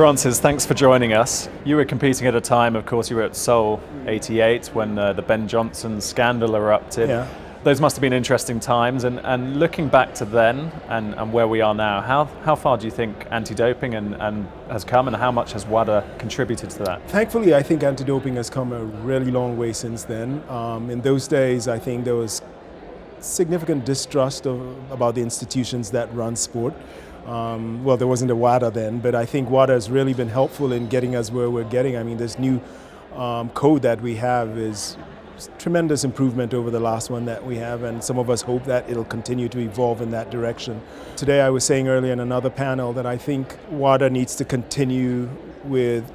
Francis, thanks for joining us. You were competing at a time, of course, you were at Seoul 88 when the Ben Johnson scandal erupted. Yeah. Those must have been interesting times, and looking back to then and where we are now, how far do you think anti-doping and has come, and how much has WADA contributed to that? Thankfully, I think anti-doping has come a really long way since then. In those days, I think there was significant distrust about the institutions that run sport. Well, there wasn't a WADA then, but I think WADA has really been helpful in getting us where we're getting. I mean, this new code that we have is tremendous improvement over the last one that we have, and some of us hope that it'll continue to evolve in that direction. Today I was saying earlier in another panel that I think WADA needs to continue with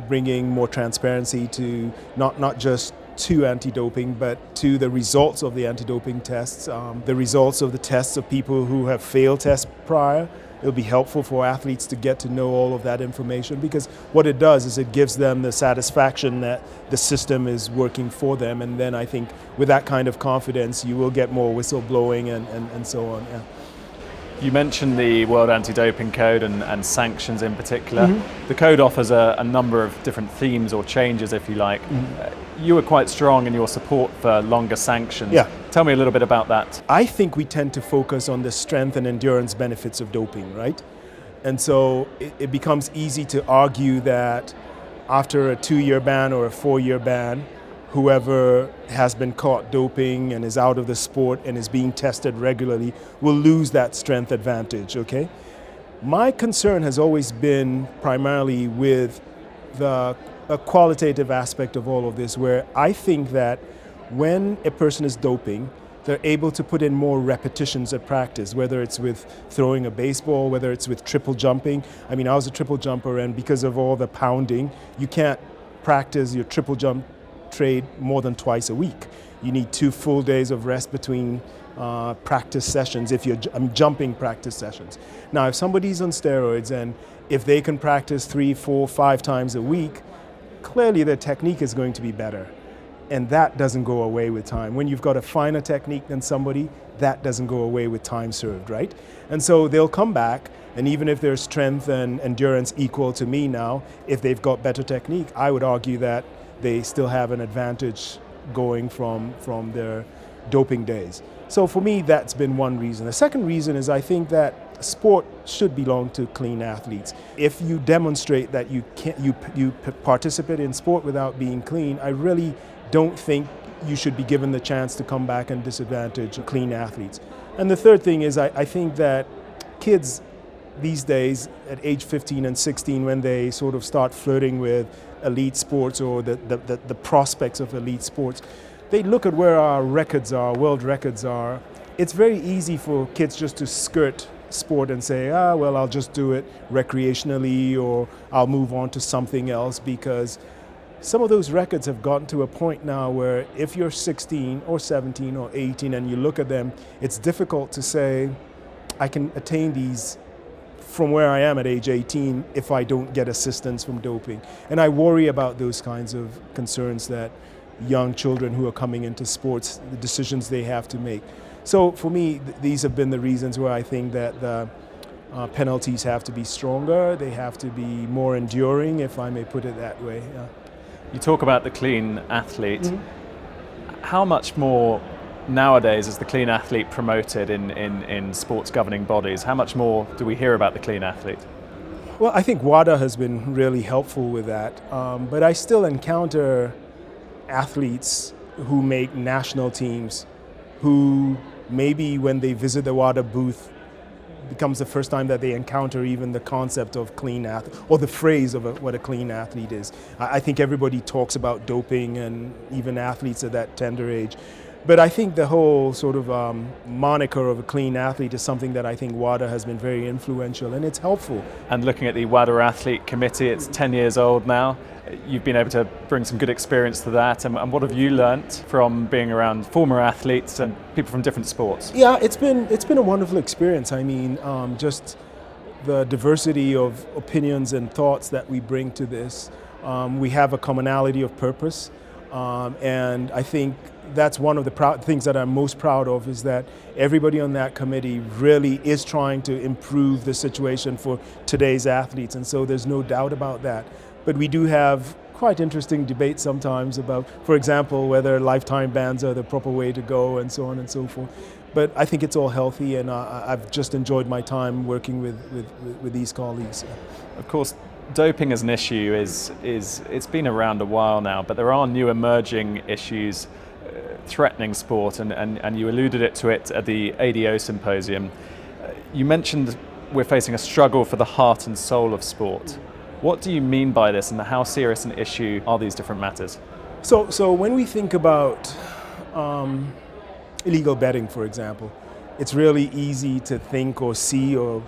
bringing more transparency to not just to anti-doping, but to the results of the anti-doping tests, the results of the tests of people who have failed tests prior. It'll be helpful for athletes to get to know all of that information, because what it does is it gives them the satisfaction that the system is working for them, and then I think with that kind of confidence you will get more whistleblowing and so on. Yeah. You mentioned the World Anti-Doping Code and sanctions in particular. Mm-hmm. The code offers a number of different themes or changes, if you like. You were quite strong in your support for longer sanctions. Yeah. Tell me a little bit about that. I think we tend to focus on the strength and endurance benefits of doping, right? And so it becomes easy to argue that after a 2-year ban or a 4-year ban, whoever has been caught doping and is out of the sport and is being tested regularly will lose that strength advantage, okay? My concern has always been primarily with a qualitative aspect of all of this, where I think that when a person is doping, they're able to put in more repetitions at practice, whether it's with throwing a baseball, whether it's with triple jumping. I mean, I was a triple jumper, and because of all the pounding, you can't practice your triple jump trade more than twice a week. You need 2 full days of rest between practice sessions, if you're jumping practice sessions. Now, if somebody's on steroids and if they can practice 3, 4, 5 times a week, clearly their technique is going to be better. And that doesn't go away with time. When you've got a finer technique than somebody, that doesn't go away with time served, right? And so they'll come back, and even if their strength and endurance equal to me now, if they've got better technique, I would argue that they still have an advantage going from their doping days. So for me, that's been one reason. The second reason is I think that sport should belong to clean athletes. If you demonstrate that you participate in sport without being clean, I really don't think you should be given the chance to come back and disadvantage clean athletes. And the third thing is I think that kids these days at age 15 and 16, when they sort of start flirting with elite sports or the prospects of elite sports, they look at where our records are, world records are. It's very easy for kids just to skirt sport and say, well, I'll just do it recreationally, or I'll move on to something else, because some of those records have gotten to a point now where if you're 16 or 17 or 18 and you look at them, it's difficult to say, I can attain these from where I am at age 18 if I don't get assistance from doping. And I worry about those kinds of concerns that young children who are coming into sports, the decisions they have to make. So for me, these have been the reasons where I think that the penalties have to be stronger, they have to be more enduring, if I may put it that way. Yeah. You talk about the clean athlete. How much more nowadays is the clean athlete promoted in sports governing bodies? How much more do we hear about the clean athlete? Well, I think WADA has been really helpful with that, but I still encounter athletes who make national teams who maybe when they visit the WADA booth becomes the first time that they encounter even the concept of clean athlete, or the phrase of what a clean athlete is. I think everybody talks about doping, and even athletes at that tender age. But I think the whole sort of moniker of a clean athlete is something that I think WADA has been very influential, and it's helpful. And looking at the WADA Athlete Committee, it's 10 years old now. You've been able to bring some good experience to that, and what have you learnt from being around former athletes and people from different sports? Yeah, it's been a wonderful experience. I mean, just the diversity of opinions and thoughts that we bring to this. We have a commonality of purpose. And I think that's one of the things that I'm most proud of, is that everybody on that committee really is trying to improve the situation for today's athletes, and so there's no doubt about that. But we do have quite interesting debates sometimes about, for example, whether lifetime bans are the proper way to go and so on and so forth. But I think it's all healthy, and I've just enjoyed my time working with these colleagues. Of course, doping as an issue it's been around a while now, but there are new emerging issues threatening sport, and you alluded to it at the ADO symposium. You mentioned we're facing a struggle for the heart and soul of sport. What do you mean by this, and how serious an issue are these different matters? So when we think about illegal betting, for example, it's really easy to think or see or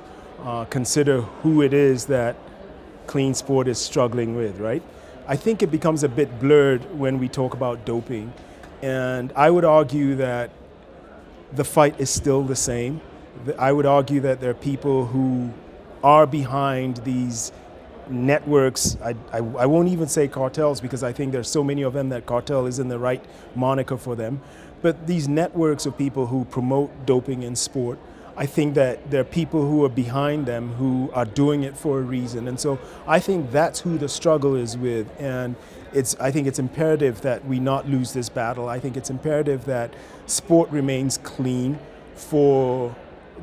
consider who it is that clean sport is struggling with, right? I think it becomes a bit blurred when we talk about doping, and I would argue that the fight is still the same. I would argue that there are people who are behind these networks. I won't even say cartels, because I think there's so many of them that cartel isn't the right moniker for them. But these networks of people who promote doping in sport, I think that there are people who are behind them who are doing it for a reason. And so I think that's who the struggle is with. And I think it's imperative that we not lose this battle. I think it's imperative that sport remains clean for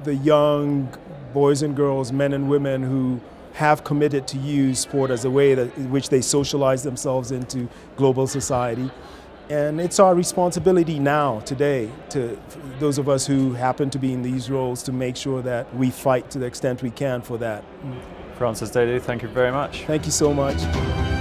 the young boys and girls, men and women who have committed to use sport as a way in which they socialize themselves into global society. And it's our responsibility now, today, to those of us who happen to be in these roles, to make sure that we fight to the extent we can for that. Francis Dodoo, thank you very much. Thank you so much.